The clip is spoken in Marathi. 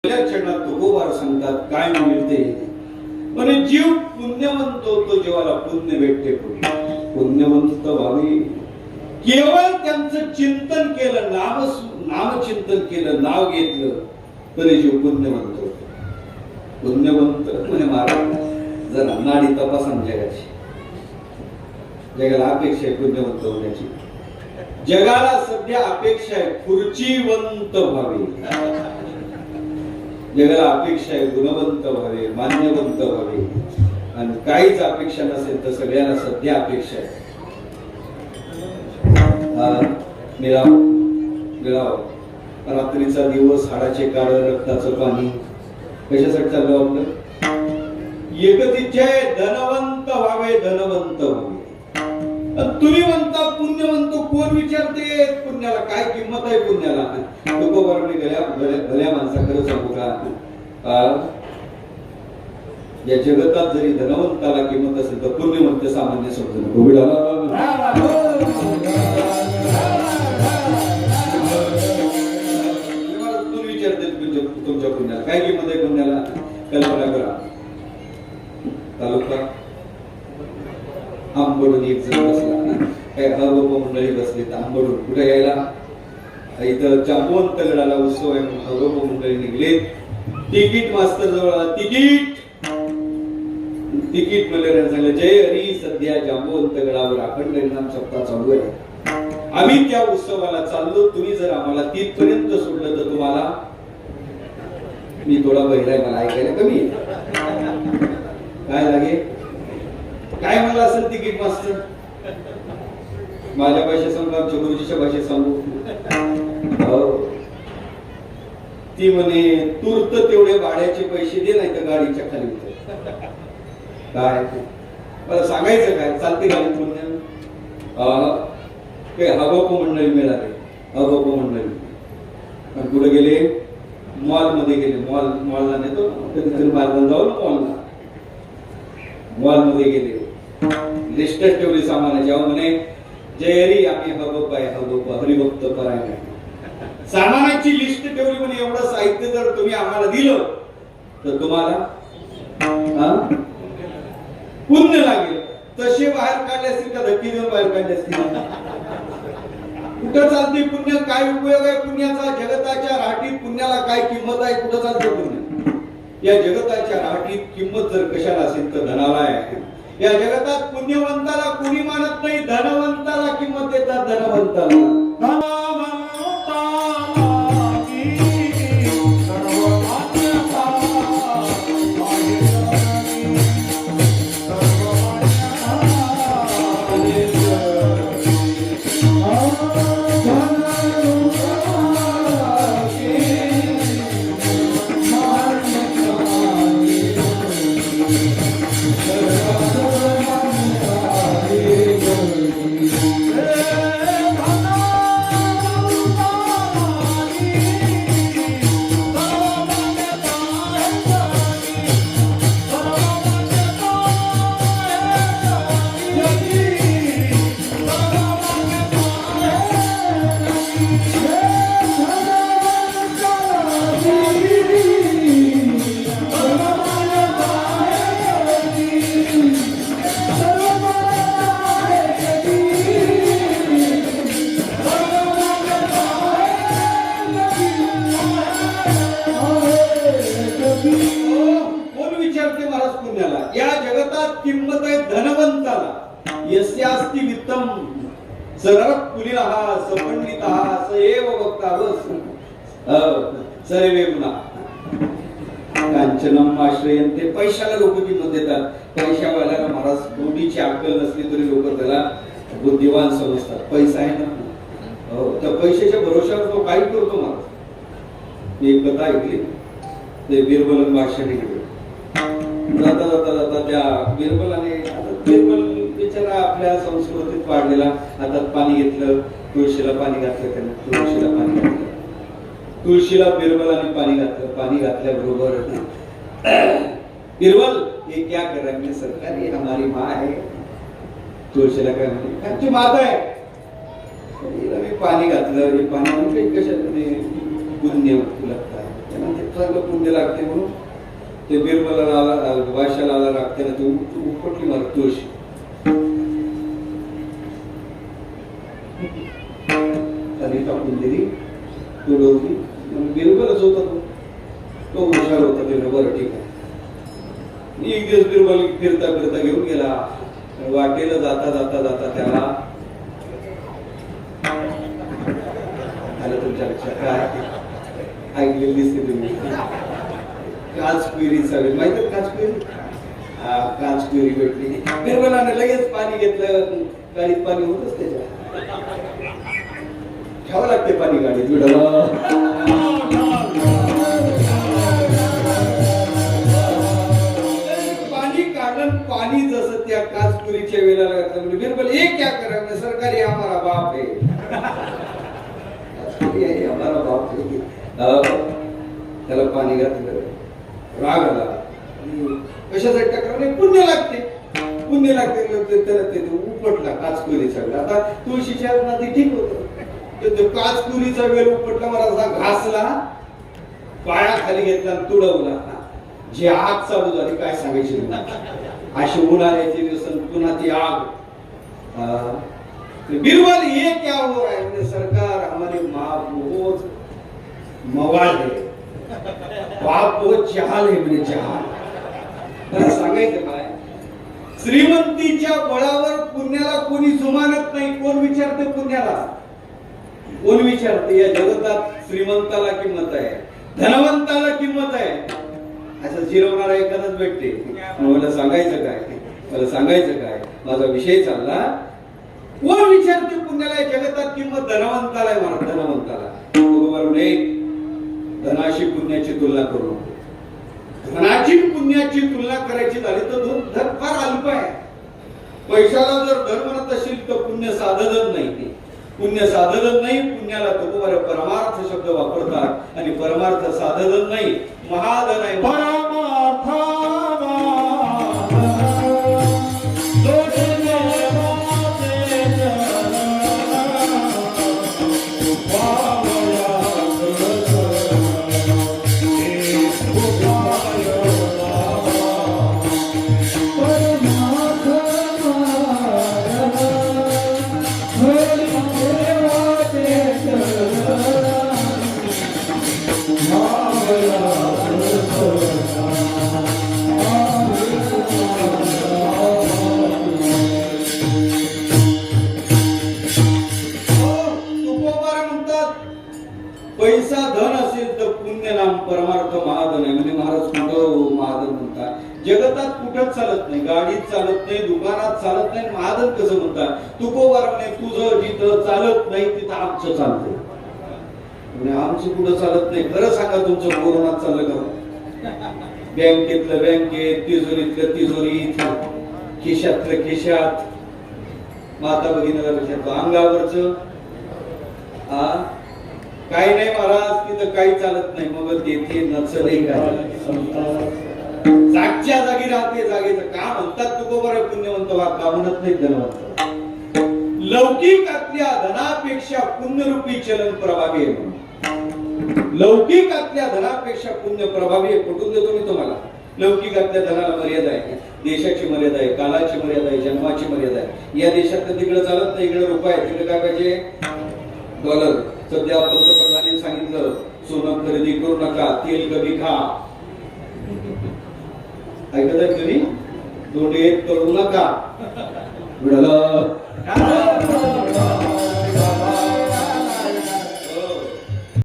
चरणात तुकोबार सांगतात काय मिळते म्हणे जीव पुण्यवंत होतो जेव्हा पुण्य भेटते. पुण्यवंत व्हावे केवळ त्यांचं चिंतन केलं, नामचिंतन केलं, नाव घेतलं तरी जीव पुण्यवंत होतो. पुण्यवंत म्हणजे महाराज जरा नाडी तपासा जगाची. जगाला अपेक्षा आहे पुण्यवंत होण्याची. जगाला सध्या अपेक्षा आहे खुर्चीवंत व्हावे. जगाला अपेक्षा आहे गुणवंत व्हावे, मान्यवंत व्हावे. आणि काहीच अपेक्षा नसेल तर सगळ्यांना सध्या अपेक्षा आहे मिळावं. रात्रीचा दिवस, हाडाचे काळ, रक्ताचं पाणी कशासाठी चाललं आपलं? एकच इच्छा आहे धनवंत व्हावे, धनवंत व्हावे. तुम्ही म्हणता पुण्यवंत, कोण विचारते पुण्याला? काय किंमत आहे पुण्याला? तुकोबाराने भल्या माणसा खरं सांगू का, या जगतात जरी धनवंताला किंमत असेल तर पुण्यवंत सामान्य समजू नको. तुम्ही विचारते तुमच्या पुण्याला काय किंमत आहे? पुण्याला कल्पना करा. तालुका आंबडून एक जण बसला, काय हवप मंडळी बसली तर आंबडून कुठे यायला? इथं चांबवंत गडाला उत्सव आहे म्हणून हवप मंडळी निघले. तिकीट मास्तर जवळ आला. तिकीट मिळाल्याने सांगितलं जय हरी सध्या जांबवंत गडावर अखंड हरिनाम सप्ताह चालू आहे. आम्ही त्या उत्सवाला चाललो. तुम्ही जर आम्हाला तिथपर्यंत सोडलं तर तुम्हाला, मी थोडा बहिराय मला ऐकायला कमी आहे, काय लागे? काय म्हणलं असेल तिकीट मास्तर? माझ्या भाषेत सांगू, आमच्या गुरुजीच्या भाषेत सांगू? ती म्हणे तूर्त तेवढे भाड्याचे पैसे दे, नाही तर गाडीच्या खाली उतर. काय मला सांगायचं काय? चालते गाडी पुण्य हवप मंडळी मिळाले. हवप मंडळी कुठे गेले? मॉल मध्ये गेले. मॉलला नेतो कधीतरी मार्गाला जाऊ ना मॉलला. मॉल मध्ये गेले, लिस्ट ठेवली सामानाची. म्हणे जय हरी आम्ही हवप आहे, हवप हरिभक्त परायण. सामानाची लिस्ट ठेवली म्हणे एवढं साहित्य जर तुम्ही आम्हाला दिलं तर तुम्हाला पुण्य लागेल. तसे बाहेर काढले असतील का धक्की देऊन बाहेर काढले असतील? कुठं चालते पुण्य? काय उपयोग आहे पुण्याचा? जगताच्या राहटीत पुण्याला काय किंमत आहे? कुठं चालते पुण्य? या जगताच्या राहटीत किंमत जर कशाला असेल तर धनाला आहे. या जगतात पुण्यवंताला कोणी मानत नाही, धनवंताला किंमत देतात. धनवंताला किंमत आहे धनवंताला. यस्यास्ति वित्तम सररः कुलीनः सपंडितः स एव वक्तावः सर्वे गुणा कांचनम आश्रयन्ते. पैशाला लोक किंमत देतात. पैशावाल्याला महाराज कोटीची अक्कल नसली तरी लोक त्याला बुद्धिवान समजतात. पैसा आहे ना, त्या पैशाच्या भरोशावर तो काही करतो. महाराज मी एक कथा ऐकली. ते बिरबल बादशाह निघाले. जाता जाता जाता त्या बिरबल बिचारा आपल्या संस्कृतीत वाढलेला. हातात पाणी घेतलं, तुळशीला पाणी घातलं. त्याने तुळशीला पाणी घातलं. तुळशीला बिरबलाने पाणी घातलं. पाणी घातल्याबरोबर बिरबल ये क्या कर रहा है? सरकार ये हमारी माँ है. तुळशीला काय म्हणते? आमची माता आहे. मी पाणी घातलं. हे पाणी कशात पुण्य लगता है. ते चांगलं पुण्य लागते म्हणून ते बिरबलाला वाशाला आला लागते ना तू उपटली मला तुळशी खाली टाकून दिली तुडवली बिरबलच होता तो हुशार होता ते बरं ठीक आहे. एक दिवस बिरबल फिरता फिरता घेऊन गेला वाटेला जाता जाता जाता त्याला आलं तुमच्या लक्षात काय ऐकलेली दिसते तुम्ही काचकुईरीचा वेळ माहिती काचकुईरी काचकुईरी भेटली बिरबलाने लगेच पाणी घेतलं गाडीत पाणी होतच त्याच्या घ्यावं लागते पाणी गाडीत पानी जसं त्या काचपुरीच्या वेळेला घातलं म्हणजे बिरबल एक क्या कर रहा है सरकारी हमारा बाप है हमारा बाप है त्याला पाणी घातलं राग आला कशासाठी टक्कर नाही पुण्य लागते त्याला ते उपटला काचपुरीचा वेळ आता तुळशीच्या नाती ठीक होत काचपुरीचा वेळ उपटला मला घासला पायाखाली घेतला तुडवला जी आग चालू झाली काय सांगायची अशी उन्हाळ्याचे दिवस पुन्हा ती आग बिरबल ये क्या हो रहा है म्हणजे सरकार हमारे बहुत मवाल है बाप बहुत जहाल है म्हणजे जहाल त्याला सांगायचं काय श्रीमंतीच्या बळावर पुण्याला कोणी जुमानत नाही कोण विचारते पुण्याला कोण विचारते या जगतात श्रीमंताला किंमत आहे धनवंताला किंमत आहे असं जिरवणारा एखादाच भेटते मला सांगायचं काय माझा विषय चालला कोण विचारते पुण्याला जगतात किंमत धनवंताला आहे धनवंताला धनाशी पुण्याची तुलना करू धनाची पुण्याची तुलना करायची झाली तर धन फार अल्प आहे पैशाला जर धन म्हणत असेल तर पुण्य साधतच नाही पुण्य साधतच नाही पुण्याला तुकोबारे परमार्थ शब्द वापरतात आणि परमार्थ साधतच नाही महाधन आहे पैसा धन असेल तर पुण्य नाम परमार्थ महाधन आहे म्हणजे महाराज कुठं महाधन म्हणतात जगतात कुठंच चालत नाही गाडीत चालत नाही दुकानात चालत नाही महाधन कसं म्हणतात तुकोबाराने तुझं जिथं चालत नाही तिथं आमचं चालतंय म्हणजे आमचं कुठं चालत नाही खरं सांगा तुमचं कोरोनात चाललं का बँकेतलं बँकेत तिजोरीतलं तिजोरीत खिशातलं खिशात माता भगिनीला अंगावरच काही नाही महाराज तिथं काही चालत नाही मग तेथे नचले काय जागच्या जागी राहते जागेचं का म्हणतात तुकोबार पुण्यवंत वा का म्हणत नाही धनवंत लौकिकातल्या धनापेक्षा पुण्यरूपी चलन प्रभावी आहे लौकिकातल्या धनापेक्षा पुण्य प्रभावी आहे कुठून देतो मी तुम्हाला लौकिकातल्या धनाला मर्यादा आहे देशाची मर्यादा आहे कालाची मर्यादा आहे जन्माची मर्यादा आहे या देशात तिकडे चालत नाही इकडे रुपये तिकडे काय पाहिजे डॉलर सध्या पंतप्रधानांनी सांगितलं सोनं खरेदी करू नका तेल कमी खा ऐकत आहे तुम्ही दोन्ही तळू नका